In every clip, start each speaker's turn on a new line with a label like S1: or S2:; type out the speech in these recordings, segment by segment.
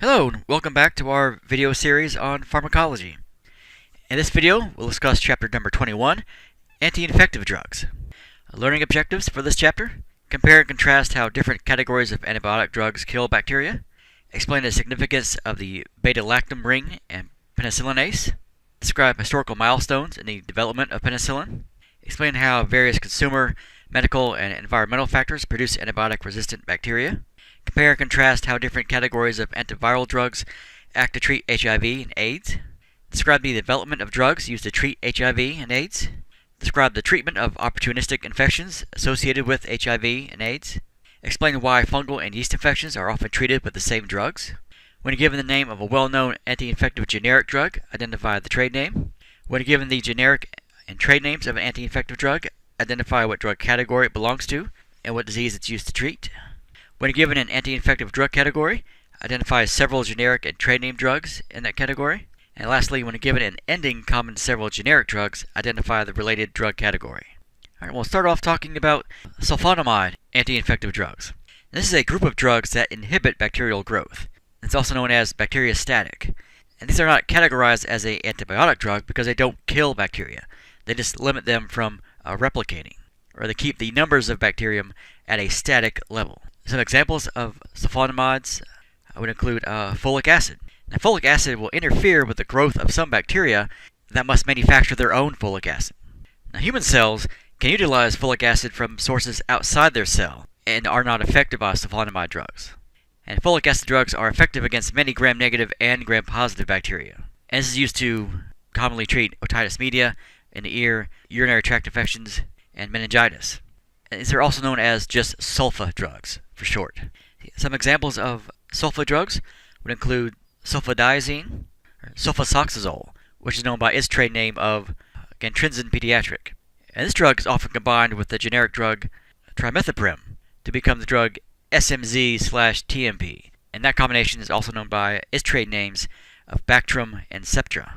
S1: Hello, and welcome back to our video series on pharmacology. In this video, we'll discuss chapter number 21, Anti-Infective Drugs. Learning objectives for this chapter: compare and contrast how different categories of antibiotic drugs kill bacteria, explain the significance of the beta-lactam ring and penicillinase, describe historical milestones in the development of penicillin, explain how various consumer, medical, and environmental factors produce antibiotic-resistant bacteria, compare and contrast how different categories of antiviral drugs act to treat HIV and AIDS. Describe the development of drugs used to treat HIV and AIDS. Describe the treatment of opportunistic infections associated with HIV and AIDS. Explain why fungal and yeast infections are often treated with the same drugs. When given the name of a well-known anti-infective generic drug, identify the trade name. When given the generic and trade names of an anti-infective drug, identify what drug category it belongs to and what disease it's used to treat. When given an anti-infective drug category, identify several generic and trade name drugs in that category. And lastly, when given an ending common to several generic drugs, identify the related drug category. Alright, we'll start off talking about sulfonamide anti-infective drugs. This is a group of drugs that inhibit bacterial growth. It's also known as bacteriostatic. And these are not categorized as an antibiotic drug because they don't kill bacteria. They just limit them from replicating, or they keep the numbers of bacterium at a static level. Some examples of sulfonamides would include folic acid. Now, folic acid will interfere with the growth of some bacteria that must manufacture their own folic acid. Now, human cells can utilize folic acid from sources outside their cell and are not affected by sulfonamide drugs. And folic acid drugs are effective against many gram-negative and gram-positive bacteria. And this is used to commonly treat otitis media in the ear, urinary tract infections, and meningitis. And these are also known as just sulfa drugs for short. Some examples of sulfa drugs would include sulfadiazine, or sulfasoxazole, which is known by its trade name of gantrinsin pediatric. And this drug is often combined with the generic drug trimethoprim to become the drug SMZ/TMP. And that combination is also known by its trade names of Bactrim and Septra.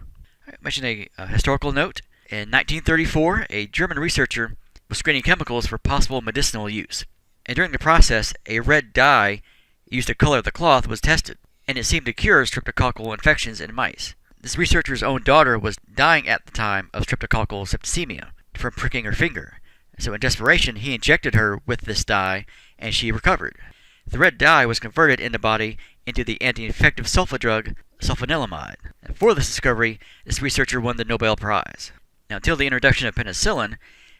S1: I mentioned a historical note. In 1934, a German researcher was screening chemicals for possible medicinal use. And during the process, a red dye used to color the cloth was tested, and it seemed to cure streptococcal infections in mice. This researcher's own daughter was dying at the time of streptococcal septicemia from pricking her finger. So in desperation, he injected her with this dye, and she recovered. The red dye was converted in the body into the anti-infective sulfa drug sulfonamide. And for this discovery, this researcher won the Nobel Prize. Now, until the introduction of penicillin,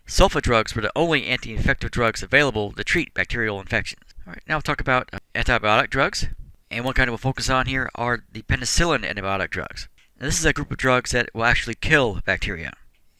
S1: sulfa drugs were the only anti-infective drugs available to treat bacterial infections. Alright, now we'll talk about antibiotic drugs. And one kind we'll focus on here are the penicillin antibiotic drugs. Now, this is a group of drugs that will actually kill bacteria.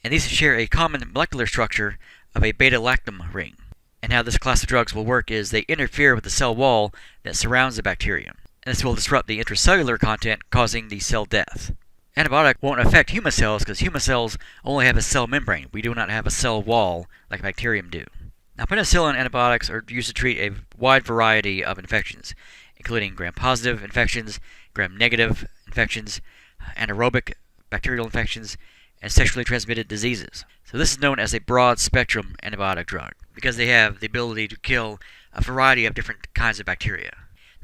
S1: And these share a common molecular structure of a beta-lactam ring. And how this class of drugs will work is they interfere with the cell wall that surrounds the bacterium. And this will disrupt the intracellular content, causing the cell death. Antibiotic won't affect human cells because human cells only have a cell membrane. We do not have a cell wall like bacterium do. Now, penicillin antibiotics are used to treat a wide variety of infections, including gram-positive infections, gram-negative infections, anaerobic bacterial infections, and sexually transmitted diseases. So this is known as a broad-spectrum antibiotic drug because they have the ability to kill a variety of different kinds of bacteria.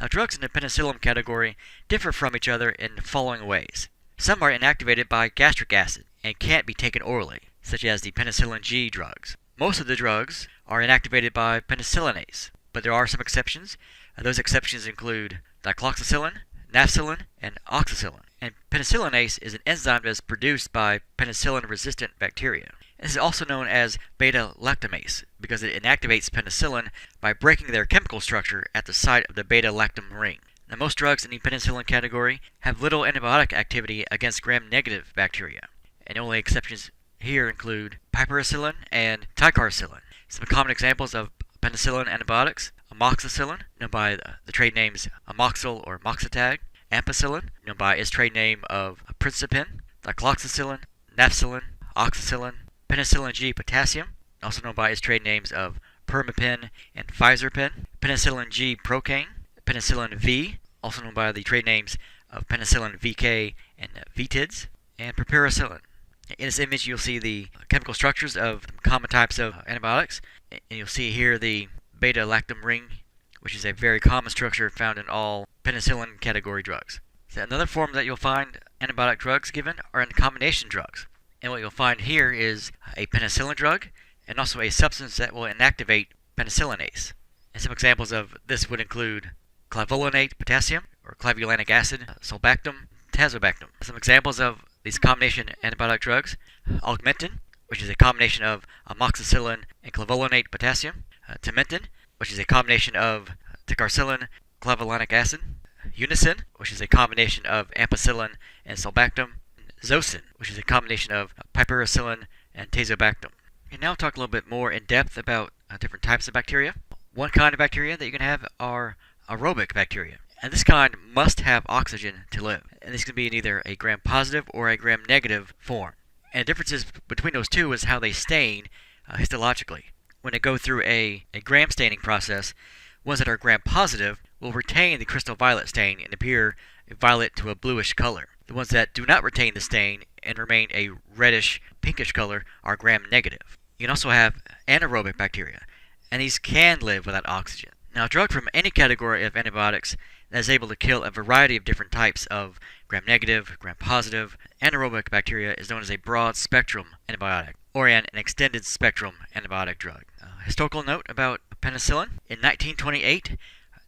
S1: Now, drugs in the penicillin category differ from each other in the following ways. Some are inactivated by gastric acid and can't be taken orally, such as the penicillin G drugs. Most of the drugs are inactivated by penicillinase, but there are some exceptions. Those exceptions include dicloxacillin, nafcillin, and oxacillin. And penicillinase is an enzyme that is produced by penicillin-resistant bacteria. This is also known as beta-lactamase because it inactivates penicillin by breaking their chemical structure at the site of the beta-lactam ring. Now, most drugs in the penicillin category have little antibiotic activity against gram-negative bacteria, and the only exceptions here include piperacillin and ticarcillin. Some common examples of penicillin antibiotics: amoxicillin, known by the trade names Amoxil or Moxitag; ampicillin, known by its trade name of Principin; dicloxacillin, nafcillin, oxacillin; penicillin G potassium, also known by its trade names of Permapin and Pfizerpin; penicillin G procaine; penicillin V, also known by the trade names of penicillin VK and Vtids; and piperacillin. In this image, you'll see the chemical structures of common types of antibiotics, and you'll see here the beta-lactam ring which is a very common structure found in all penicillin category drugs. So another form that you'll find antibiotic drugs given are in combination drugs. And what you'll find here is a penicillin drug and also a substance that will inactivate penicillinase. And some examples of this would include clavulanate potassium or clavulanic acid, sulbactam, tazobactam. Some examples of these combination antibiotic drugs: augmentin, which is a combination of amoxicillin and clavulanate potassium; timentin, which is a combination of ticarcillin, clavulanic acid; unicin, which is a combination of ampicillin and sulbactam; zosyn, which is a combination of piperacillin and tazobactam. And now we'll talk a little bit more in depth about different types of bacteria. One kind of bacteria that you can have are aerobic bacteria. And this kind must have oxygen to live. And this can be in either a gram-positive or a gram-negative form. And the differences between those two is how they stain histologically. When they go through a gram staining process, ones that are gram-positive will retain the crystal violet stain and appear violet to a bluish color. The ones that do not retain the stain and remain a reddish, pinkish color are gram-negative. You can also have anaerobic bacteria, and these can live without oxygen. Now, a drug from any category of antibiotics that is able to kill a variety of different types of gram-negative, gram-positive, anaerobic bacteria is known as a broad-spectrum antibiotic, or an extended-spectrum antibiotic drug. Historical note about penicillin: in 1928,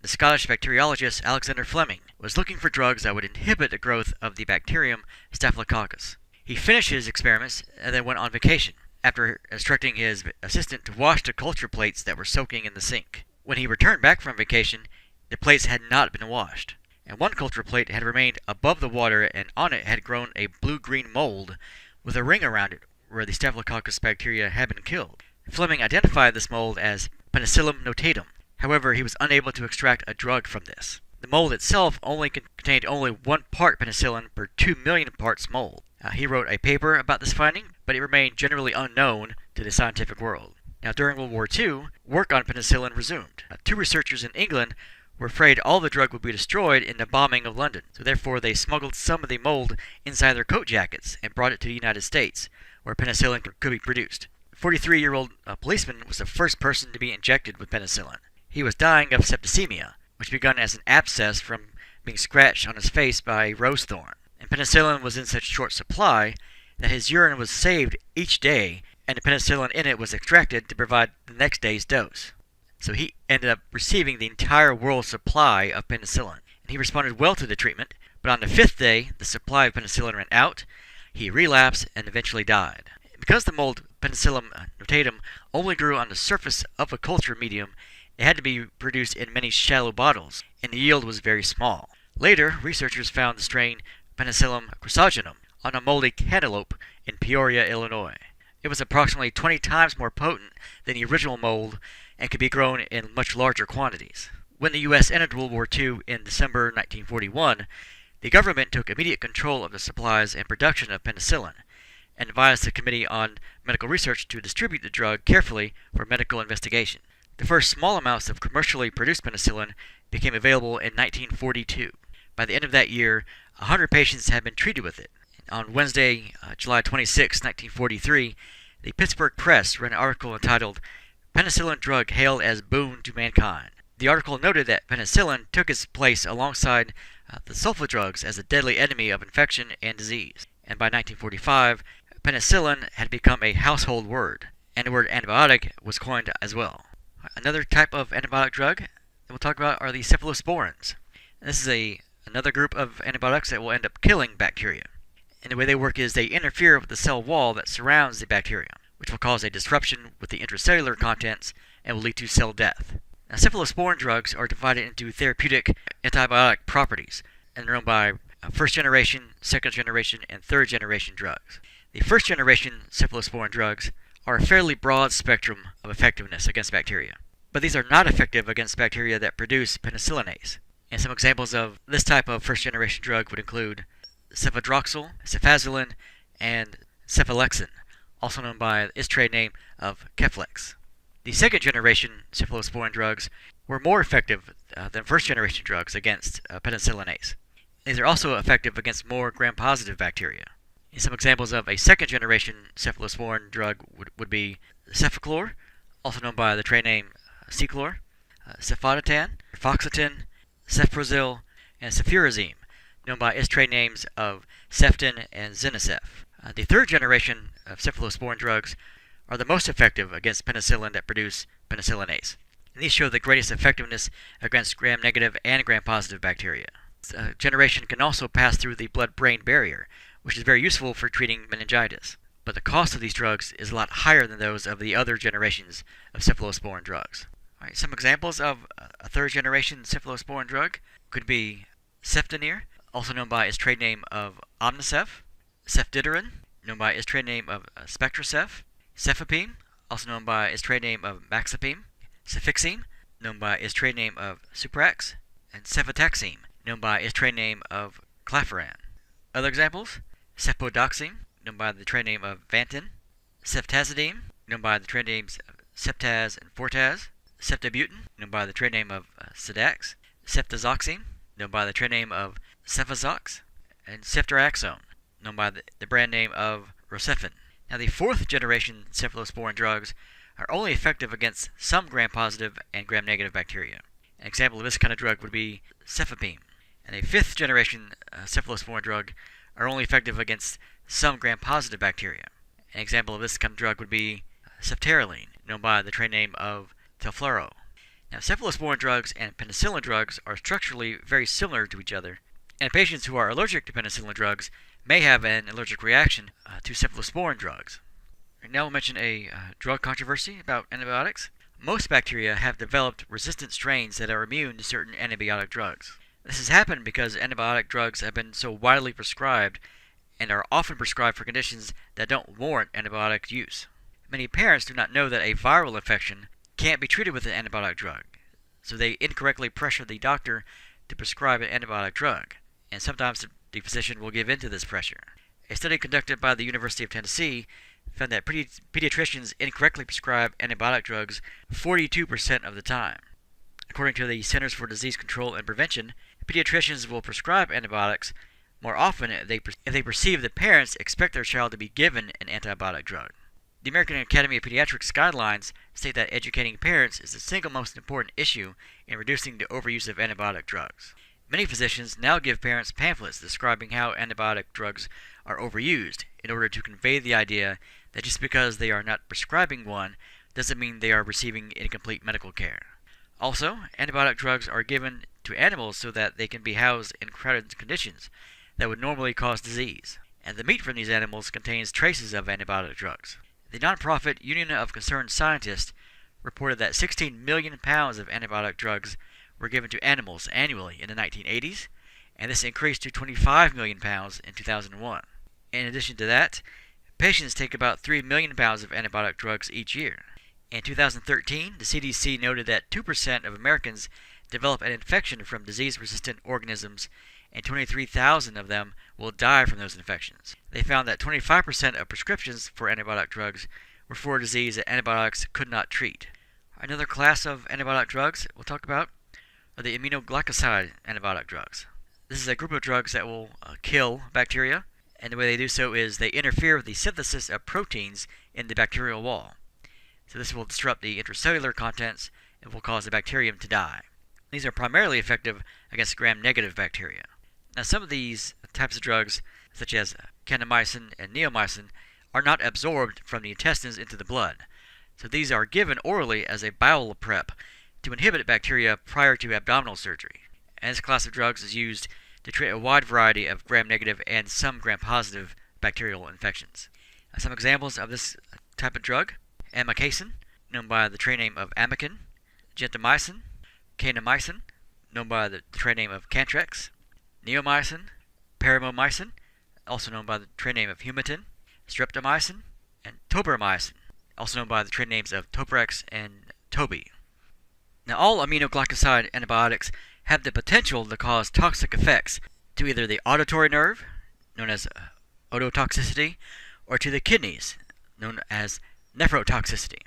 S1: the Scottish bacteriologist Alexander Fleming was looking for drugs that would inhibit the growth of the bacterium Staphylococcus. He finished his experiments and then went on vacation, after instructing his assistant to wash the culture plates that were soaking in the sink. When he returned back from vacation, the plates had not been washed, and one culture plate had remained above the water, and on it had grown a blue-green mold with a ring around it where the Staphylococcus bacteria had been killed. Fleming identified this mold as Penicillium notatum. However, he was unable to extract a drug from this. The mold itself contained only 1 part penicillin per 2 million parts mold. He wrote a paper about this finding, but it remained generally unknown to the scientific world. Now, during World War II, work on penicillin resumed. 2 researchers in England were afraid all the drug would be destroyed in the bombing of London, so therefore they smuggled some of the mold inside their coat jackets and brought it to the United States, where penicillin could be produced. A 43-year-old policeman was the first person to be injected with penicillin. He was dying of septicemia, which began as an abscess from being scratched on his face by a rose thorn. And penicillin was in such short supply that his urine was saved each day, and the penicillin in it was extracted to provide the next day's dose. So he ended up receiving the entire world's supply of penicillin. And he responded well to the treatment, but on the 5th day, the supply of penicillin ran out, he relapsed, and eventually died. Because the mold Penicillium notatum only grew on the surface of a culture medium, it had to be produced in many shallow bottles, and the yield was very small. Later, researchers found the strain Penicillium chrysogenum on a moldy cantaloupe in Peoria, Illinois. It was approximately 20 times more potent than the original mold and could be grown in much larger quantities. When the U.S. entered World War II in December 1941, the government took immediate control of the supplies and production of penicillin, and advised the Committee on Medical Research to distribute the drug carefully for medical investigation. The first small amounts of commercially produced penicillin became available in 1942. By the end of that year, 100 patients had been treated with it. On Wednesday, July 26, 1943, the Pittsburgh Press ran an article entitled "Penicillin Drug Hailed as Boon to Mankind." The article noted that penicillin took its place alongside the sulfa drugs as a deadly enemy of infection and disease. And by 1945, penicillin had become a household word, and the word antibiotic was coined as well. Another type of antibiotic drug that we'll talk about are the cephalosporins. And this is another group of antibiotics that will end up killing bacteria. And the way they work is they interfere with the cell wall that surrounds the bacterium, which will cause a disruption with the intracellular contents and will lead to cell death. Now, cephalosporin drugs are divided into therapeutic antibiotic properties, and they're owned by first generation, second generation, and third generation drugs. The first generation cephalosporin drugs are a fairly broad spectrum of effectiveness against bacteria, but these are not effective against bacteria that produce penicillinase. And some examples of this type of first generation drug would include cefadroxil, cefazolin, and cephalexin, also known by its trade name of Keflex. The second generation cephalosporin drugs were more effective than first generation drugs against penicillinase. These are also effective against more gram-positive bacteria. And some examples of a second generation cephalosporin drug would be cefaclor, also known by the trade name Ceclor, cefadatan, rifaxitin, cefprozil, and cefuroxime, known by its trade names of Ceftin and Zinacef. The third generation of cephalosporin drugs are the most effective against penicillin that produce penicillinase. And these show the greatest effectiveness against gram-negative and gram-positive bacteria. This generation can also pass through the blood-brain barrier, which is very useful for treating meningitis. But the cost of these drugs is a lot higher than those of the other generations of cephalosporin drugs. All right, some examples of a third-generation cephalosporin drug could be cefdinir, also known by its trade name of Omnicef, cefditorin, known by its trade name of Spectracef, cefepime, also known by its trade name of Maxipime, cefixime, known by its trade name of Suprax, and cefotaxime, known by its trade name of Clafuran. Other examples: cefodoxime, known by the trade name of Vantin, ceftazidime, known by the trade names of Septaz and Fortaz, ceftabutin, known by the trade name of Sedax, ceftazoxime, known by the trade name of Cefazox, and ceftriaxone, known by the brand name of Rocephin. Now, the fourth generation cephalosporin drugs are only effective against some gram-positive and gram-negative bacteria. An example of this kind of drug would be cefepime. And a fifth generation cephalosporin drug are only effective against some gram-positive bacteria. An example of this kind of drug would be ceftaroline, known by the trade name of Telflaro. Now, cephalosporin drugs and penicillin drugs are structurally very similar to each other, and patients who are allergic to penicillin drugs may have an allergic reaction to cephalosporin drugs. Now we'll mention a drug controversy about antibiotics. Most bacteria have developed resistant strains that are immune to certain antibiotic drugs. This has happened because antibiotic drugs have been so widely prescribed and are often prescribed for conditions that don't warrant antibiotic use. Many parents do not know that a viral infection can't be treated with an antibiotic drug, so they incorrectly pressure the doctor to prescribe an antibiotic drug, and sometimes the physician will give in to this pressure. A study conducted by the University of Tennessee found that pediatricians incorrectly prescribe antibiotic drugs 42% of the time. According to the Centers for Disease Control and Prevention, pediatricians will prescribe antibiotics more often if they perceive that parents expect their child to be given an antibiotic drug. The American Academy of Pediatrics guidelines state that educating parents is the single most important issue in reducing the overuse of antibiotic drugs. Many physicians now give parents pamphlets describing how antibiotic drugs are overused in order to convey the idea that just because they are not prescribing one doesn't mean they are receiving incomplete medical care. Also, antibiotic drugs are given to animals so that they can be housed in crowded conditions that would normally cause disease, and the meat from these animals contains traces of antibiotic drugs. The nonprofit Union of Concerned Scientists reported that 16 million pounds of antibiotic drugs were given to animals annually in the 1980s, and this increased to 25 million pounds in 2001. In addition to that, patients take about 3 million pounds of antibiotic drugs each year. In 2013, the CDC noted that 2% of Americans develop an infection from disease-resistant organisms, and 23,000 of them will die from those infections. They found that 25% of prescriptions for antibiotic drugs were for a disease that antibiotics could not treat. Another class of antibiotic drugs we'll talk about are the aminoglycoside antibiotic drugs. This is a group of drugs that will kill bacteria, and the way they do so is they interfere with the synthesis of proteins in the bacterial wall. So this will disrupt the intracellular contents and will cause the bacterium to die. These are primarily effective against gram-negative bacteria. Now, some of these types of drugs, such as kanamycin and neomycin, are not absorbed from the intestines into the blood. So these are given orally as a bowel prep to inhibit bacteria prior to abdominal surgery. And this class of drugs is used to treat a wide variety of gram-negative and some gram-positive bacterial infections. Some examples of this type of drug: amikacin, known by the trade name of Amikin; gentamicin; kanamycin, known by the trade name of Cantrex; neomycin; paromomycin, also known by the trade name of Humatin; streptomycin; and tobramycin, also known by the trade names of Toprex and Toby. Now, all aminoglycoside antibiotics have the potential to cause toxic effects to either the auditory nerve, known as ototoxicity, or to the kidneys, known as nephrotoxicity.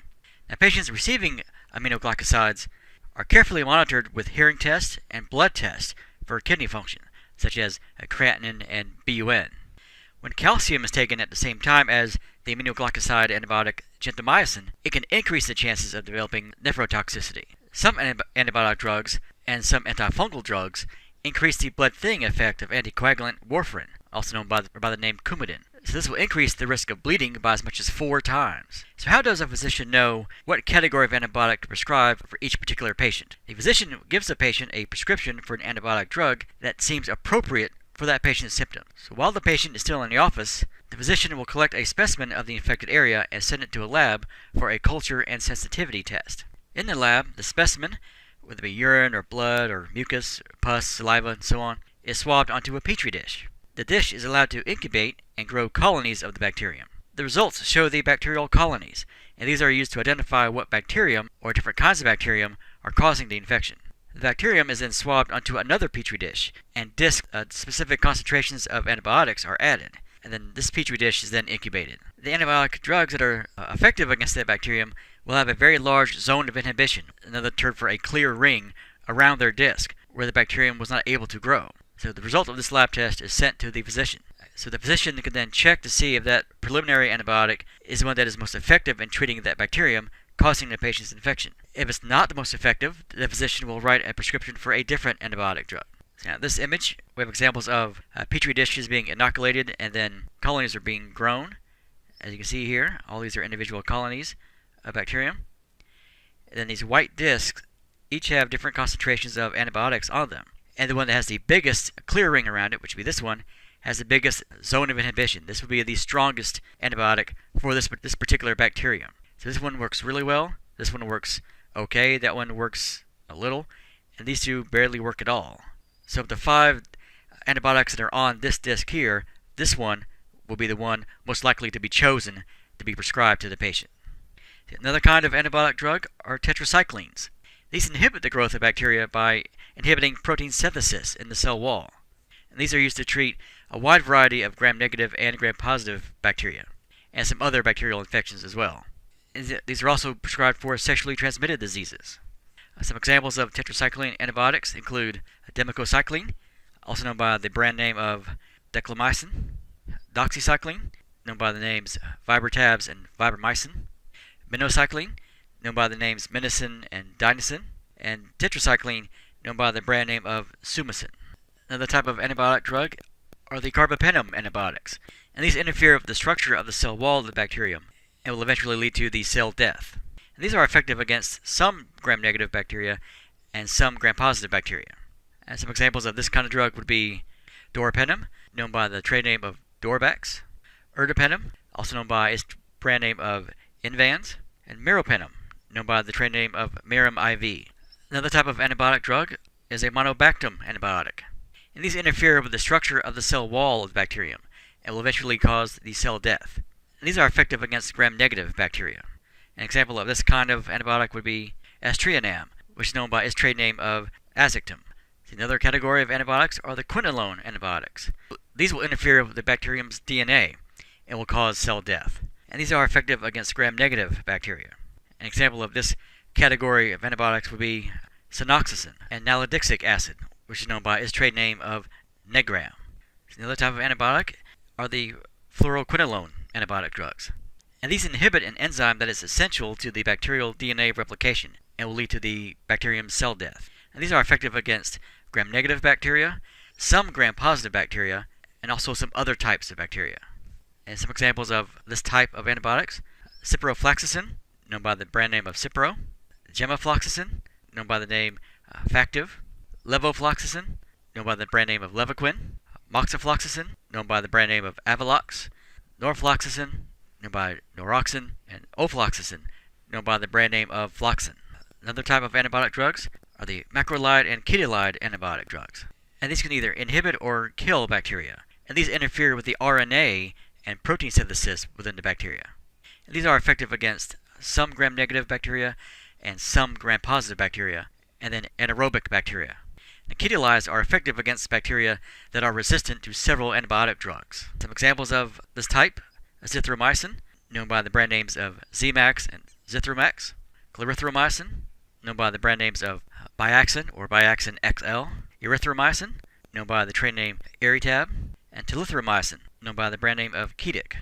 S1: Now, patients receiving aminoglycosides are carefully monitored with hearing tests and blood tests for kidney function, such as creatinine and BUN. When calcium is taken at the same time as the aminoglycoside antibiotic gentamicin, it can increase the chances of developing nephrotoxicity. Some antibiotic drugs, and some antifungal drugs increase the blood-thinning effect of anticoagulant warfarin, also known by the name Coumadin. So this will increase the risk of bleeding by as much as 4 times. So how does a physician know what category of antibiotic to prescribe for each particular patient? The physician gives the patient a prescription for an antibiotic drug that seems appropriate for that patient's symptoms. So while the patient is still in the office, the physician will collect a specimen of the infected area and send it to a lab for a culture and sensitivity test. In the lab, the specimen, whether it be urine or blood or mucus, or pus, saliva, and so on, is swabbed onto a petri dish. The dish is allowed to incubate and grow colonies of the bacterium. The results show the bacterial colonies, and these are used to identify what bacterium or different kinds of bacterium are causing the infection. The bacterium is then swabbed onto another petri dish, and specific concentrations of antibiotics are added, and then this petri dish is then incubated. The antibiotic drugs that are effective against that bacterium will have a very large zone of inhibition, another term for a clear ring around their disc, where the bacterium was not able to grow. So the result of this lab test is sent to the physician. So the physician can then check to see if that preliminary antibiotic is the one that is most effective in treating that bacterium causing the patient's infection. If it's not the most effective, the physician will write a prescription for a different antibiotic drug. So now in this image, we have examples of petri dishes being inoculated and then colonies are being grown. As you can see here, all these are individual colonies of bacterium. And then these white discs each have different concentrations of antibiotics on them. And the one that has the biggest clear ring around it, which would be this one, has the biggest zone of inhibition. This would be the strongest antibiotic for this particular bacterium. So this one works really well, this one works okay, that one works a little, and these two barely work at all. So of the 5 antibiotics that are on this disc here, this one will be the one most likely to be chosen to be prescribed to the patient. Another kind of antibiotic drug are tetracyclines. These inhibit the growth of bacteria by inhibiting protein synthesis in the cell wall. And these are used to treat a wide variety of gram-negative and gram-positive bacteria, and some other bacterial infections as well. These are also prescribed for sexually transmitted diseases. Some examples of tetracycline antibiotics include demoxycycline, also known by the brand name of declamycin, doxycycline, known by the names Vibertabs and Vibermycin, minocycline, known by the names Minicin and Dinicin, and tetracycline, known by the brand name of Sumicin. Another type of antibiotic drug are the carbapenem antibiotics, and these interfere with the structure of the cell wall of the bacterium and will eventually lead to the cell death. And these are effective against some gram-negative bacteria and some gram-positive bacteria. And some examples of this kind of drug would be doripenem, known by the trade name of Dorbax, ertapenem, also known by its brand name of Invans, and meropenem, known by the trade name of Mirum IV. Another type of antibiotic drug is a monobactam antibiotic, and these interfere with the structure of the cell wall of the bacterium and will eventually cause the cell death. And these are effective against gram-negative bacteria. An example of this kind of antibiotic would be aztreonam, which is known by its trade name of Azictam. Another category of antibiotics are the quinolone antibiotics. These will interfere with the bacterium's DNA and will cause cell death. And these are effective against gram-negative bacteria. An example of this category of antibiotics would be sonoxacin and nalidixic acid, which is known by its trade name of Negram. Another type of antibiotic are the fluoroquinolone antibiotic drugs. And these inhibit an enzyme that is essential to the bacterial DNA replication and will lead to the bacterium's cell death. And these are effective against gram-negative bacteria, some gram-positive bacteria, and also some other types of bacteria. And some examples of this type of antibiotics: ciprofloxacin, known by the brand name of Cipro; gemafloxacin, known by the name Factive; levofloxacin, known by the brand name of Levaquin; moxifloxacin, known by the brand name of Avalox; norfloxacin, known by Noroxin; and ofloxacin, known by the brand name of Floxin. Another type of antibiotic drugs are the macrolide and ketolide antibiotic drugs. And these can either inhibit or kill bacteria. And these interfere with the RNA and protein synthesis within the bacteria. And these are effective against some gram-negative bacteria and some gram-positive bacteria, and then anaerobic bacteria. The ketolides are effective against bacteria that are resistant to several antibiotic drugs. Some examples of this type: azithromycin, known by the brand names of Zmax and Zithromax; clarithromycin, known by the brand names of Biaxin or Biaxin XL; erythromycin, known by the trade name Eritab; and telithromycin, known by the brand name of Kedic.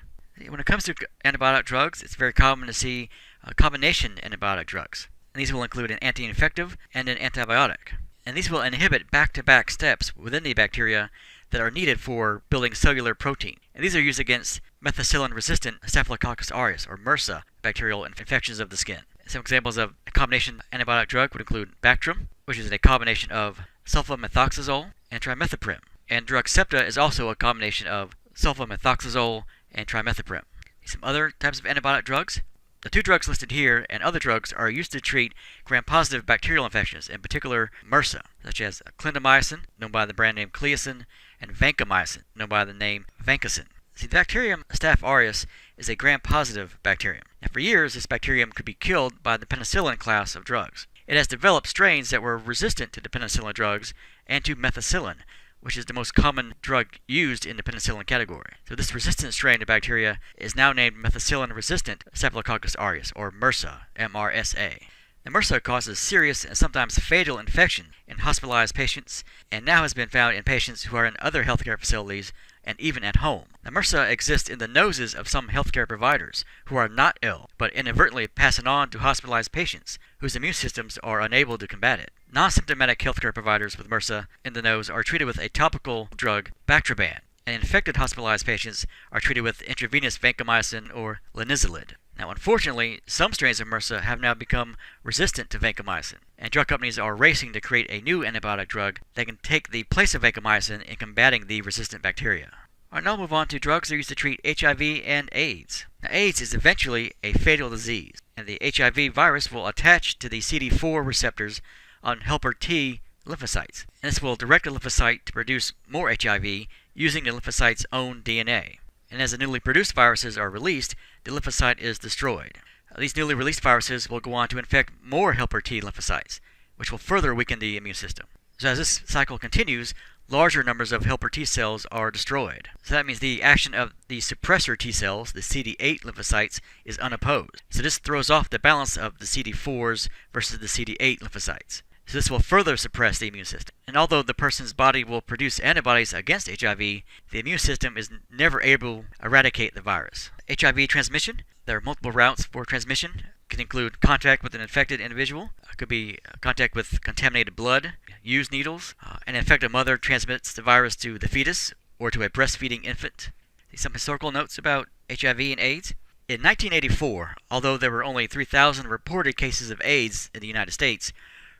S1: When it comes to antibiotic drugs, it's very common to see combination antibiotic drugs. And these will include an anti-infective and an antibiotic. And these will inhibit back-to-back steps within the bacteria that are needed for building cellular protein. And these are used against methicillin-resistant Staphylococcus aureus, or MRSA, bacterial infections of the skin. Some examples of a combination antibiotic drug would include Bactrim, which is a combination of sulfamethoxazole and trimethoprim. And drug Septa is also a combination of sulfamethoxazole and trimethoprim. Some other types of antibiotic drugs. The two drugs listed here and other drugs are used to treat gram-positive bacterial infections, in particular MRSA, such as clindamycin, known by the brand name Cleocin, and vancomycin, known by the name vancomycin. See, the bacterium Staph aureus is a gram-positive bacterium. And for years, this bacterium could be killed by the penicillin class of drugs. It has developed strains that were resistant to the penicillin drugs and to methicillin, which is the most common drug used in the penicillin category. So this resistant strain of bacteria is now named methicillin-resistant Staphylococcus aureus, or MRSA, MRSA. The MRSA causes serious and sometimes fatal infection in hospitalized patients, and now has been found in patients who are in other healthcare facilities and even at home. The MRSA exists in the noses of some healthcare providers who are not ill, but inadvertently pass it on to hospitalized patients whose immune systems are unable to combat it. Non-symptomatic healthcare providers with MRSA in the nose are treated with a topical drug, Bactroban, and infected hospitalized patients are treated with intravenous vancomycin or linezolid. Now, unfortunately, some strains of MRSA have now become resistant to vancomycin, and drug companies are racing to create a new antibiotic drug that can take the place of vancomycin in combating the resistant bacteria. All right, now we'll move on to drugs that are used to treat HIV and AIDS. Now, AIDS is eventually a fatal disease, and the HIV virus will attach to the CD4 receptors on helper T lymphocytes, and this will direct the lymphocyte to produce more HIV using the lymphocyte's own DNA. And as the newly produced viruses are released, the lymphocyte is destroyed. These newly released viruses will go on to infect more helper T lymphocytes, which will further weaken the immune system. So as this cycle continues, larger numbers of helper T cells are destroyed. So that means the action of the suppressor T cells, the CD8 lymphocytes, is unopposed. So this throws off the balance of the CD4s versus the CD8 lymphocytes. So this will further suppress the immune system. And although the person's body will produce antibodies against HIV, the immune system is never able to eradicate the virus. HIV transmission, there are multiple routes for transmission. It can include contact with an infected individual. It could be contact with contaminated blood, used needles. An infected mother transmits the virus to the fetus or to a breastfeeding infant. Some historical notes about HIV and AIDS. In 1984, although there were only 3,000 reported cases of AIDS in the United States,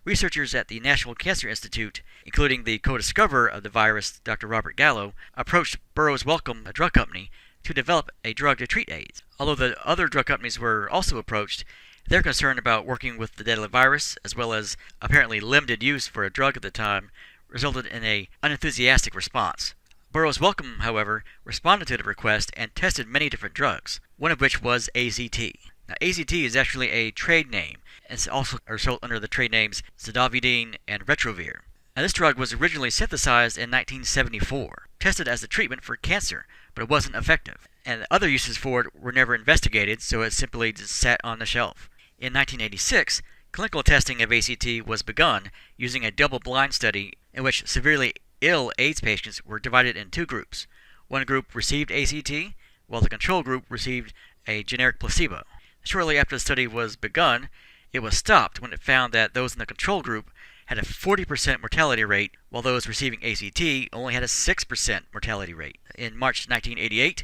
S1: researchers at the National Cancer Institute, including the co-discoverer of the virus, Dr. Robert Gallo, approached Burroughs Wellcome, a drug company, to develop a drug to treat AIDS. Although the other drug companies were also approached, they're concerned about working with the deadly virus, as well as apparently limited use for a drug at the time, resulted in an unenthusiastic response. Burroughs Wellcome, however, responded to the request and tested many different drugs, one of which was AZT. Now, AZT is actually a trade name, and it's also sold under the trade names Zidovudine and Retrovir. Now, this drug was originally synthesized in 1974, tested as a treatment for cancer, but it wasn't effective. And other uses for it were never investigated, so it simply just sat on the shelf. In 1986, clinical testing of AZT was begun using a double-blind study in which severely ill AIDS patients were divided in two groups. One group received AZT, while the control group received a generic placebo. Shortly after the study was begun, it was stopped when it found that those in the control group had a 40% mortality rate, while those receiving AZT only had a 6% mortality rate. In March 1988,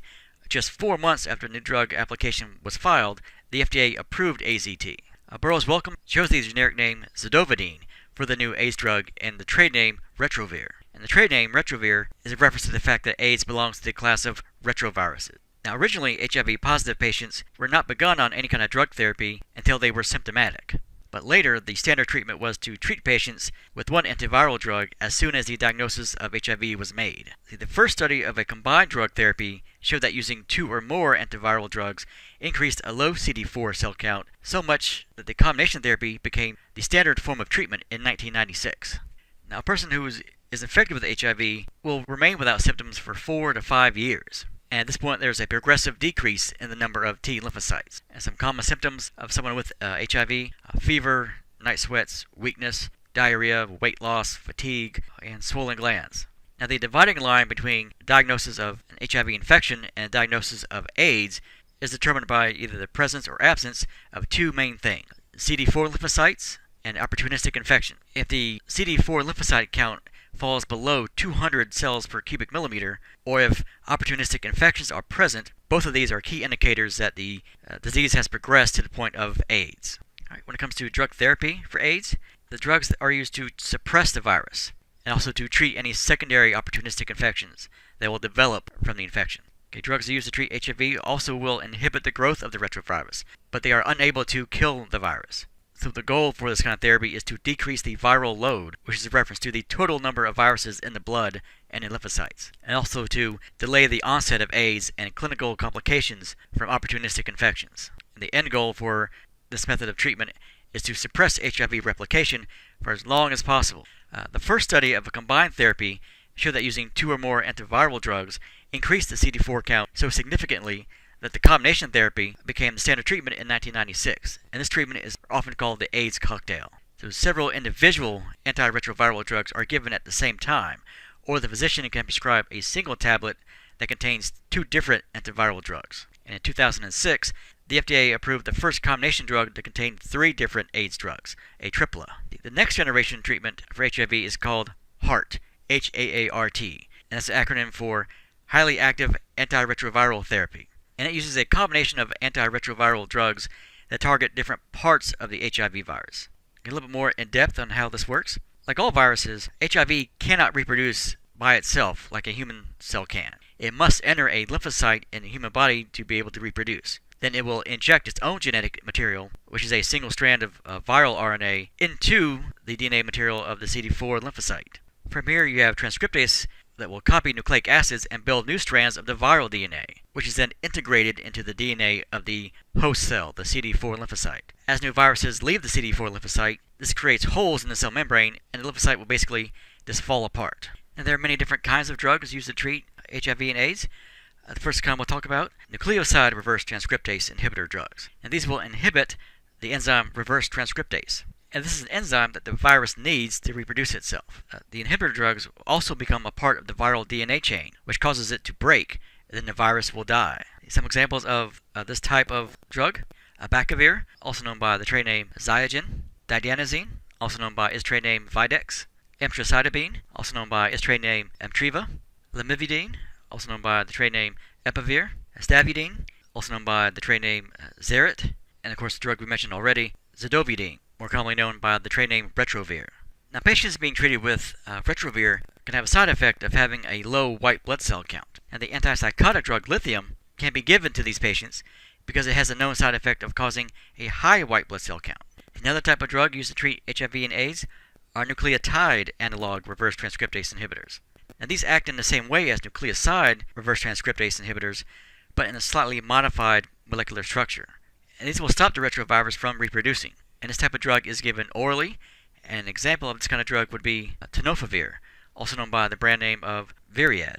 S1: just 4 months after the new drug application was filed, the FDA approved AZT. Burroughs Wellcome chose the generic name Zidovudine for the new AIDS drug and the trade name Retrovir. And the trade name Retrovir is a reference to the fact that AIDS belongs to the class of retroviruses. Now, originally, HIV-positive patients were not begun on any kind of drug therapy until they were symptomatic. But later, the standard treatment was to treat patients with one antiviral drug as soon as the diagnosis of HIV was made. The first study of a combined drug therapy showed that using 2 or more antiviral drugs increased a low CD4 cell count so much that the combination therapy became the standard form of treatment in 1996. Now, a person who is infected with HIV will remain without symptoms for 4 to 5 years. And at this point, there's a progressive decrease in the number of T lymphocytes. And some common symptoms of someone with HIV, fever, night sweats, weakness, diarrhea, weight loss, fatigue, and swollen glands. Now, the dividing line between diagnosis of an HIV infection and diagnosis of AIDS is determined by either the presence or absence of 2 main things: CD4 lymphocytes and opportunistic infection. If the CD4 lymphocyte count falls below 200 cells per cubic millimeter, or if opportunistic infections are present, both of these are key indicators that the disease has progressed to the point of AIDS. All right, when it comes to drug therapy for AIDS, the drugs are used to suppress the virus and also to treat any secondary opportunistic infections that will develop from the infection. Okay, drugs used to treat HIV also will inhibit the growth of the retrovirus, but they are unable to kill the virus. So the goal for this kind of therapy is to decrease the viral load, which is a reference to the total number of viruses in the blood and in lymphocytes, and also to delay the onset of AIDS and clinical complications from opportunistic infections. And the end goal for this method of treatment is to suppress HIV replication for as long as possible. The first study of a combined therapy showed that using 2 or more antiviral drugs increased the CD4 count so significantly that the combination therapy became the standard treatment in 1996, and this treatment is often called the AIDS cocktail. So several individual antiretroviral drugs are given at the same time, or the physician can prescribe a single tablet that contains 2 different antiviral drugs. And in 2006, the FDA approved the first combination drug that contained 3 different AIDS drugs, a tripla. The next generation treatment for HIV is called HAART, H-A-A-R-T, and that's an acronym for Highly Active Antiretroviral Therapy. And it uses a combination of antiretroviral drugs that target different parts of the HIV virus. A little bit more in depth on how this works. Like all viruses, HIV cannot reproduce by itself like a human cell can. It must enter a lymphocyte in the human body to be able to reproduce. Then it will inject its own genetic material, which is a single strand of viral RNA, into the DNA material of the CD4 lymphocyte. From here you have transcriptase that will copy nucleic acids and build new strands of the viral DNA, which is then integrated into the DNA of the host cell, the CD4 lymphocyte. As new viruses leave the CD4 lymphocyte, this creates holes in the cell membrane, and the lymphocyte will basically just fall apart. And there are many different kinds of drugs used to treat HIV and AIDS. The first kind we'll talk about, nucleoside reverse transcriptase inhibitor drugs. And these will inhibit the enzyme reverse transcriptase. And this is an enzyme that the virus needs to reproduce itself. The inhibitor drugs also become a part of the viral DNA chain, which causes it to break, and then the virus will die. Some examples of this type of drug, abacavir, also known by the trade name Xiagen, didanazine, also known by its trade name Videx, emtricitabine, also known by its trade name Emtreva, lamivudine, also known by the trade name Epivir, stavudine, also known by the trade name Zerit, and of course the drug we mentioned already, zidovudine, more commonly known by the trade name Retrovir. Now, patients being treated with Retrovir can have a side effect of having a low white blood cell count, and the antipsychotic drug lithium can be given to these patients because it has a known side effect of causing a high white blood cell count. Another type of drug used to treat HIV and AIDS are nucleotide analog reverse transcriptase inhibitors. Now, these act in the same way as nucleoside reverse transcriptase inhibitors, but in a slightly modified molecular structure. And these will stop the retrovirus from reproducing. And this type of drug is given orally, and an example of this kind of drug would be tenofovir, also known by the brand name of Viriad.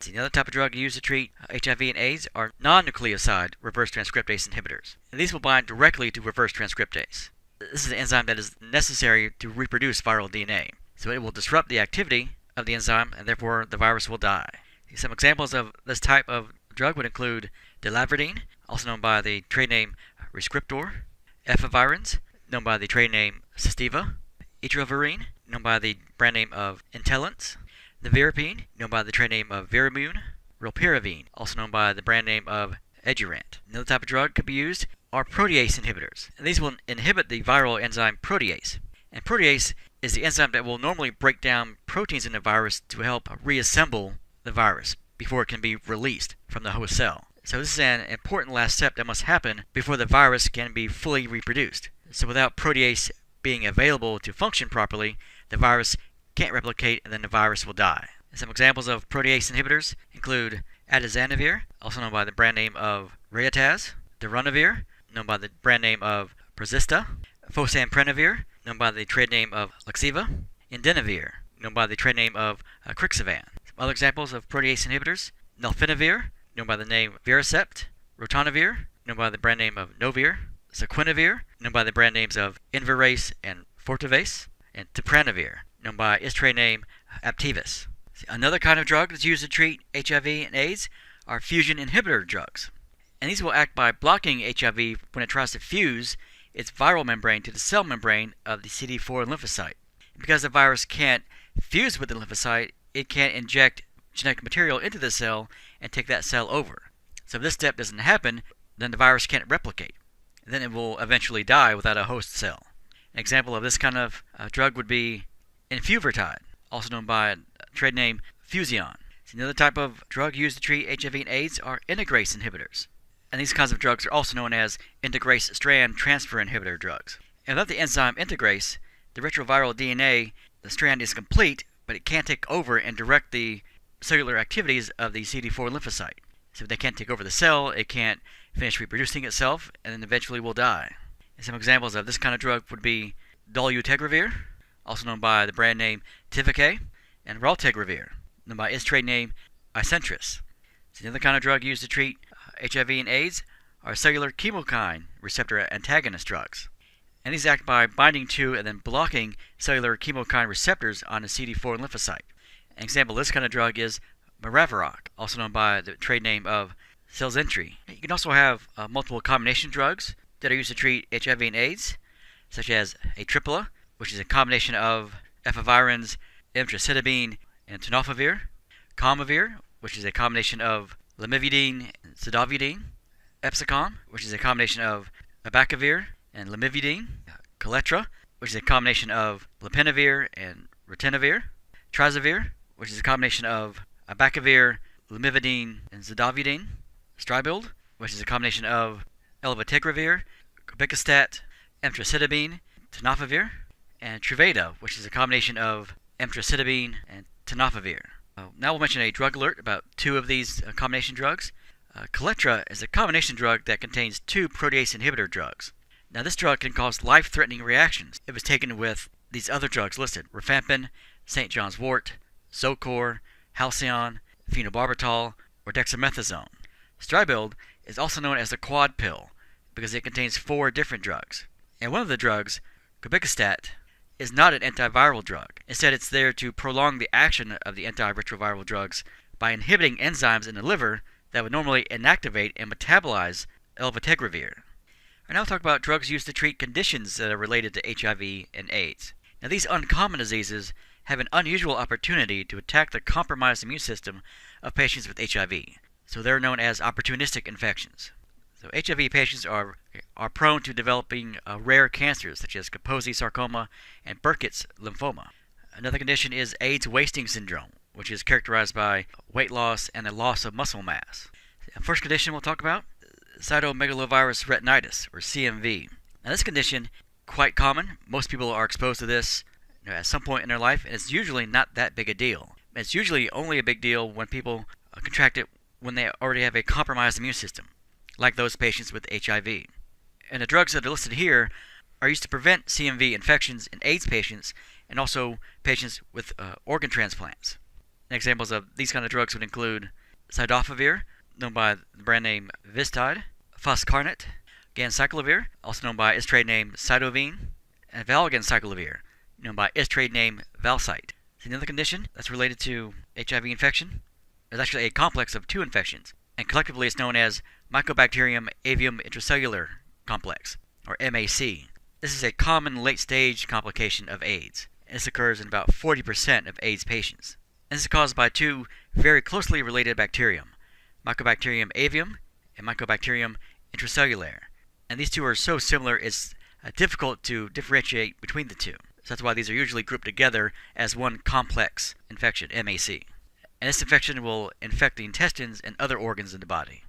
S1: Another type of drug used to treat HIV and AIDS are non-nucleoside reverse transcriptase inhibitors. And these will bind directly to reverse transcriptase. This is an enzyme that is necessary to reproduce viral DNA. So it will disrupt the activity of the enzyme, and therefore the virus will die. Some examples of this type of drug would include delaverdine, also known by the trade name Rescriptor, efavirenz, known by the trade name Sestiva, etravirine, known by the brand name of Intellence, nevirapine, known by the trade name of Viramune, rilpiravine, also known by the brand name of Edurant. Another type of drug could be used are protease inhibitors, and these will inhibit the viral enzyme protease. And protease is the enzyme that will normally break down proteins in the virus to help reassemble the virus before it can be released from the host cell. So this is an important last step that must happen before the virus can be fully reproduced. So without protease being available to function properly, the virus can't replicate, and then the virus will die. And some examples of protease inhibitors include atazanavir, also known by the brand name of Reataz, darunavir, known by the brand name of Persista, fosamprenavir, known by the trade name of Lexiva, indinavir, known by the trade name of Crixivan. Some other examples of protease inhibitors, nalfinavir, known by the name Viracept, rotanavir, known by the brand name of Novir, sequinavir, known by the brand names of Invirase and Fortivase, and tipranavir, known by its trade name Aptevis. Another kind of drug that's used to treat HIV and AIDS are fusion inhibitor drugs. And these will act by blocking HIV when it tries to fuse its viral membrane to the cell membrane of the CD4 lymphocyte. Because the virus can't fuse with the lymphocyte, it can't inject genetic material into the cell and take that cell over. So if this step doesn't happen, then the virus can't replicate. Then it will eventually die without a host cell. An example of this kind of drug would be Infuvertide, also known by a trade name Fusion. So another type of drug used to treat HIV and AIDS are integrase inhibitors. And these kinds of drugs are also known as integrase strand transfer inhibitor drugs. And without the enzyme integrase, the retroviral DNA, the strand is complete, but it can't take over and direct the cellular activities of the CD4 lymphocyte. So if they can't take over the cell, it can't finish reproducing itself, and then eventually will die. And some examples of this kind of drug would be dolutegravir, also known by the brand name Tivicay, and raltegravir, known by its trade name Icentris. So another kind of drug used to treat HIV and AIDS are cellular chemokine receptor antagonist drugs. And these act by binding to and then blocking cellular chemokine receptors on the CD4 lymphocyte. An example of this kind of drug is Maraviroc, also known by the trade name of Celsentry. You can also have multiple combination drugs that are used to treat HIV and AIDS, such as Atripla, which is a combination of efavirenz, emtricitabine, and tenofovir; Comavir, which is a combination of lamivudine and cidovudine; Epsicom, which is a combination of abacavir and lamivudine; Kaletra, which is a combination of lopinavir and ritonavir; Trazavir, which is a combination of abacavir, lamivudine, and cidovudine; Stribild, which is a combination of elvitegravir, cobicistat, emtricitabine, tenofovir; and Truvada, which is a combination of emtricitabine and tenofovir. Now we'll mention a drug alert about two of these combination drugs. Kaletra is a combination drug that contains two protease inhibitor drugs. Now this drug can cause life-threatening reactions if it's taken with these other drugs listed: rifampin, St. John's wort, Zocor, Halcyon, phenobarbital, or dexamethasone. Stribild is also known as the quad pill because it contains 4 different drugs. And one of the drugs, cobicistat, is not an antiviral drug. Instead, it's there to prolong the action of the antiretroviral drugs by inhibiting enzymes in the liver that would normally inactivate and metabolize elvitegravir. And now we'll talk about drugs used to treat conditions that are related to HIV and AIDS. Now these uncommon diseases have an unusual opportunity to attack the compromised immune system of patients with HIV. So they're known as opportunistic infections. So HIV patients are prone to developing rare cancers such as Kaposi sarcoma and Burkitt's lymphoma. Another condition is AIDS wasting syndrome, which is characterized by weight loss and a loss of muscle mass. The first condition we'll talk about, cytomegalovirus retinitis, or CMV. Now this condition, quite common. Most people are exposed to this at some point in their life, and it's usually not that big a deal. It's usually only a big deal when people contract it when they already have a compromised immune system, like those patients with HIV. And the drugs that are listed here are used to prevent CMV infections in AIDS patients and also patients with organ transplants. And examples of these kind of drugs would include cidofovir, known by the brand name Vistide, foscarnet, ganciclovir, also known by its trade name Cytovine, and valganciclovir, known by its trade name Valcyte. Another condition that's related to HIV infection is actually a complex of 2 infections, and collectively it's known as Mycobacterium avium intracellular complex, or MAC. This is a common late-stage complication of AIDS, and this occurs in about 40% of AIDS patients. And this is caused by 2 very closely related bacterium, Mycobacterium avium and Mycobacterium intracellular. And these 2 are so similar it's difficult to differentiate between the 2. So that's why these are usually grouped together as one complex infection, MAC. And this infection will infect the intestines and other organs in the body.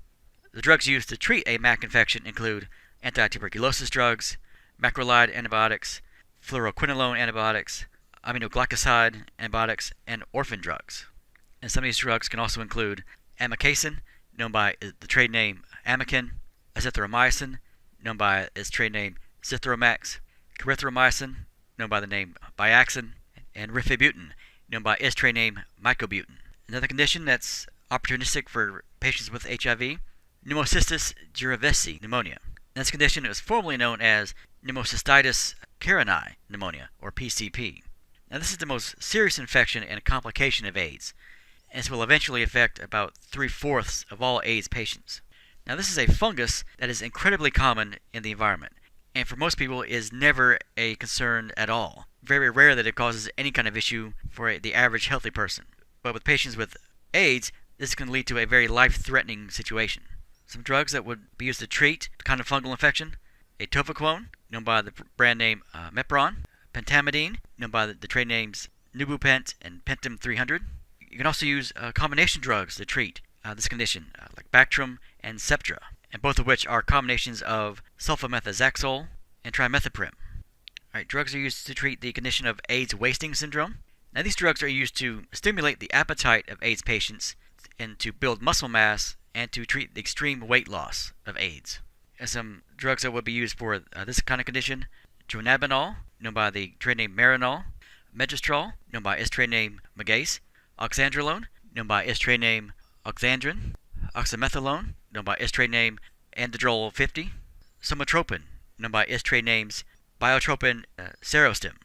S1: The drugs used to treat a MAC infection include anti-tuberculosis drugs, macrolide antibiotics, fluoroquinolone antibiotics, aminoglycoside antibiotics, and orphan drugs. And some of these drugs can also include amikacin, known by the trade name Amikin, azithromycin, known by its trade name Zithromax, erythromycin, known by the name Biaxin, and rifabutin, known by its trade name Mycobutin. Another condition that's opportunistic for patients with HIV, pneumocystis jirovecii pneumonia. And this condition is formerly known as pneumocystitis carinii pneumonia, or PCP. Now this is the most serious infection and complication of AIDS, and this will eventually affect about 3/4 of all AIDS patients. Now this is a fungus that is incredibly common in the environment. and for most people is never a concern at all. Very rare that it causes any kind of issue for the average healthy person. But with patients with AIDS, this can lead to a very life-threatening situation. Some drugs that would be used to treat the kind of fungal infection: atovaquone, known by the brand name Mepron; pentamidine, known by the trade names Nubupent and Pentam 300. You can also use combination drugs to treat this condition, like Bactrim and Septra, and both of which are combinations of sulfamethoxazole and trimethoprim. Alright, drugs are used to treat the condition of AIDS wasting syndrome. Now, these drugs are used to stimulate the appetite of AIDS patients and to build muscle mass and to treat the extreme weight loss of AIDS. And some drugs that would be used for this kind of condition: dronabinol, known by the trade name Marinol; megestrol, known by its trade name Megace; oxandrolone, known by its trade name Oxandrin; oxymethylone, known by its trade name Andadrol 50; somatropin, known by its trade names Biotropin Serostim.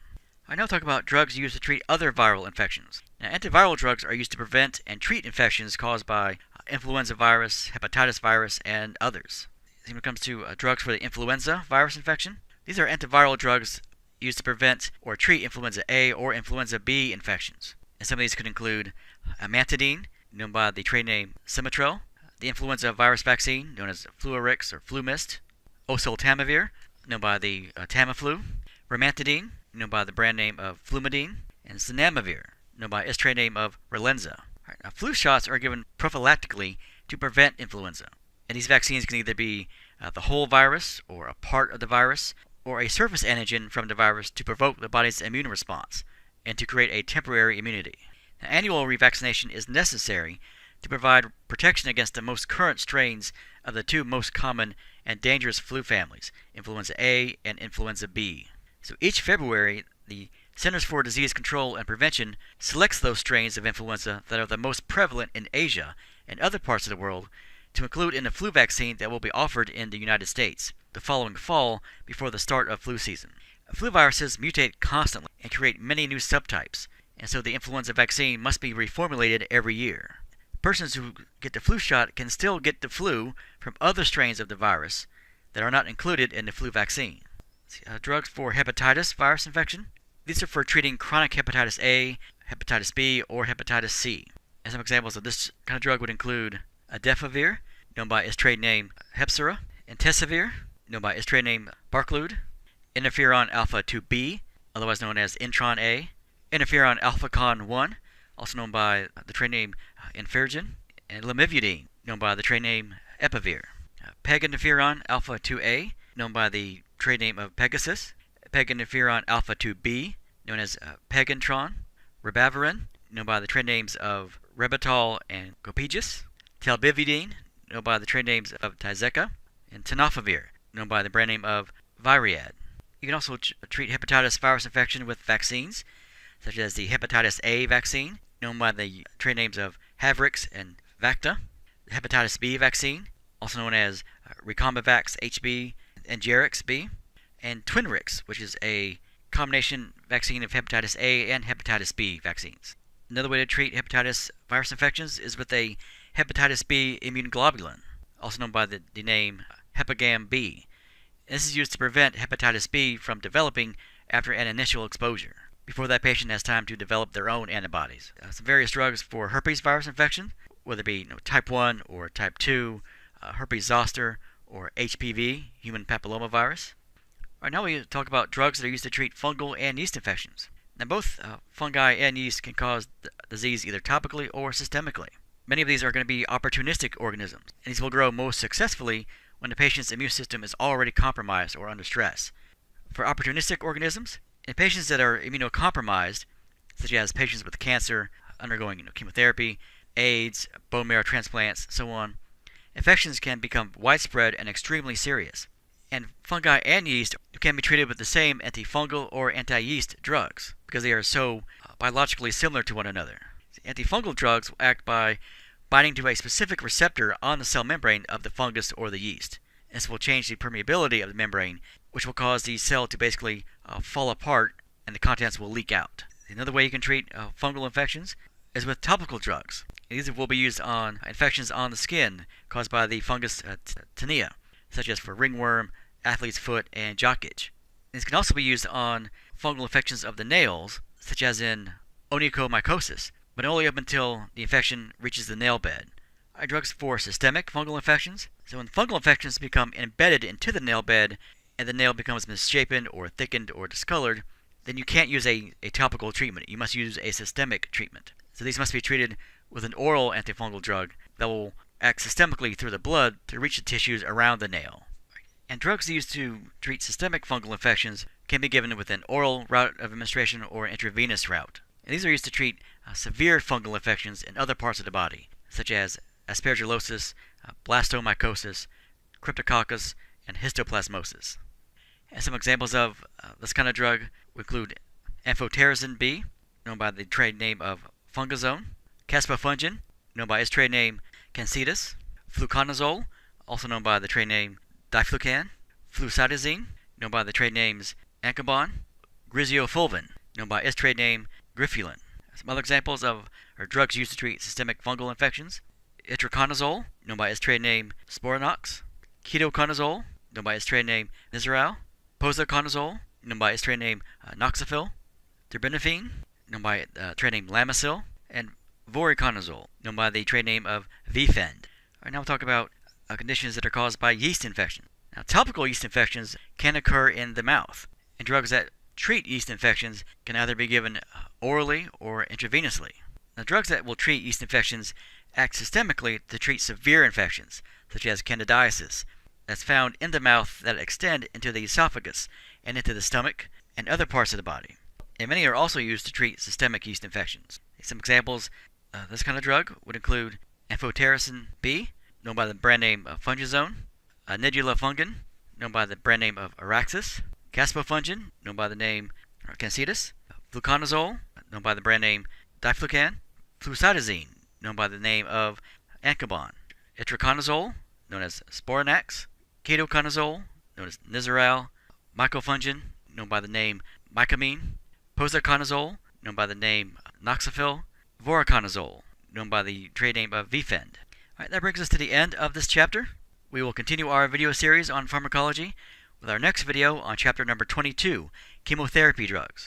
S1: I now talk about drugs used to treat other viral infections. Now, antiviral drugs are used to prevent and treat infections caused by influenza virus, hepatitis virus, and others. When it comes to drugs for the influenza virus infection, these are antiviral drugs used to prevent or treat influenza A or influenza B infections. And some of these could include amantadine, known by the trade name Simitrel; the influenza virus vaccine, known as Fluarix or Flumist; oseltamivir, known by the Tamiflu; rimantadine, known by the brand name of Flumidine; and zanamivir, known by its trade name of Relenza. Right, now, flu shots are given prophylactically to prevent influenza, and these vaccines can either be the whole virus or a part of the virus, or a surface antigen from the virus to provoke the body's immune response and to create a temporary immunity. Now, annual revaccination is necessary to provide protection against the most current strains of the two most common and dangerous flu families, influenza A and influenza B. So each February, the Centers for Disease Control and Prevention selects those strains of influenza that are the most prevalent in Asia and other parts of the world to include in the flu vaccine that will be offered in the United States the following fall before the start of flu season. Flu viruses mutate constantly and create many new subtypes, and so the influenza vaccine must be reformulated every year. Persons who get the flu shot can still get the flu from other strains of the virus that are not included in the flu vaccine. Drugs for hepatitis virus infection. These are for treating chronic hepatitis A, hepatitis B, or hepatitis C. And some examples of this kind of drug would include adefovir, known by its trade name Hepzira; entecavir, known by its trade name Barclude; interferon alpha 2b, otherwise known as Intron A; interferon alpha-con 1, also known by the trade name Infergen; and lamivudine, known by the trade name Epivir; peginterferon alpha 2a, known by the trade name of Pegasus; peginterferon alpha 2b, known as Pegantron; ribavirin, known by the trade names of Rebitol and Copegis; talbivudine, known by the trade names of Tizeca; and tenofovir, known by the brand name of Viriad. You can also treat hepatitis virus infection with vaccines, such as the hepatitis A vaccine, known by the trade names of Havrix and Vacta; the hepatitis B vaccine, also known as Recombavax HB and Gerix B; and Twinrix, which is a combination vaccine of hepatitis A and hepatitis B vaccines. Another way to treat hepatitis virus infections is with a hepatitis B immunoglobulin, also known by the name Hepagam B. This is used to prevent hepatitis B from developing after an initial exposure, before that patient has time to develop their own antibodies. Some various drugs for herpes virus infection, whether it be type 1 or type 2, herpes zoster, or HPV, human papillomavirus. All right, now we talk about drugs that are used to treat fungal and yeast infections. Now, both fungi and yeast can cause disease either topically or systemically. Many of these are going to be opportunistic organisms, and these will grow most successfully when the patient's immune system is already compromised or under stress. For opportunistic organisms, in patients that are immunocompromised, such as patients with cancer, undergoing chemotherapy, AIDS, bone marrow transplants, so on, infections can become widespread and extremely serious. And fungi and yeast can be treated with the same antifungal or anti-yeast drugs because they are so biologically similar to one another. Antifungal drugs will act by binding to a specific receptor on the cell membrane of the fungus or the yeast. This will change the permeability of the membrane, which will cause the cell to basically fall apart and the contents will leak out. Another way you can treat fungal infections is with topical drugs. These will be used on infections on the skin caused by the fungus tinea, such as for ringworm, athlete's foot and jock itch. These can also be used on fungal infections of the nails, such as in onychomycosis, but only up until the infection reaches the nail bed. Drugs for systemic fungal infections. So when fungal infections become embedded into the nail bed and the nail becomes misshapen or thickened or discolored, then you can't use a topical treatment. You must use a systemic treatment. So these must be treated with an oral antifungal drug that will act systemically through the blood to reach the tissues around the nail. And drugs used to treat systemic fungal infections can be given with an oral route of administration or intravenous route. And these are used to treat severe fungal infections in other parts of the body, such as aspergillosis, blastomycosis, cryptococcus, and histoplasmosis. And some examples of this kind of drug would include amphotericin B, known by the trade name of Fungazone, caspofungin, known by its trade name Cancetus, fluconazole, also known by the trade name Diflucan, flucytazine, known by the trade names Ancabon, griseofulvin, known by its trade name Grifulin. Some other examples of drugs used to treat systemic fungal infections: itraconazole, known by its trade name Sporanox, ketoconazole, known by its trade name Nizoral, posaconazole, known by its trade name Noxafil, terbinafine, known by trade name Lamisil, and voriconazole, known by the trade name of Vfend. All right, now we'll talk about conditions that are caused by yeast infection. Now, topical yeast infections can occur in the mouth, and drugs that treat yeast infections can either be given orally or intravenously. Now, drugs that will treat yeast infections act systemically to treat severe infections, such as candidiasis, that's found in the mouth that extend into the esophagus and into the stomach and other parts of the body. And many are also used to treat systemic yeast infections. Some examples of this kind of drug would include amphotericin B, known by the brand name of Fungazone, nidulafungin, known by the brand name of Araxis, caspofungin, known by the name Cancetus, fluconazole, known by the brand name Diflucan, flucytazine, known by the name of Ancabon, itraconazole, known as Sporanax, ketoconazole, known as Nizoral, mycofungin, known by the name Mycamine, posaconazole, known by the name Noxafil, voriconazole, known by the trade name of Vfend. Alright, that brings us to the end of this chapter. We will continue our video series on pharmacology with our next video on chapter number 22, chemotherapy drugs.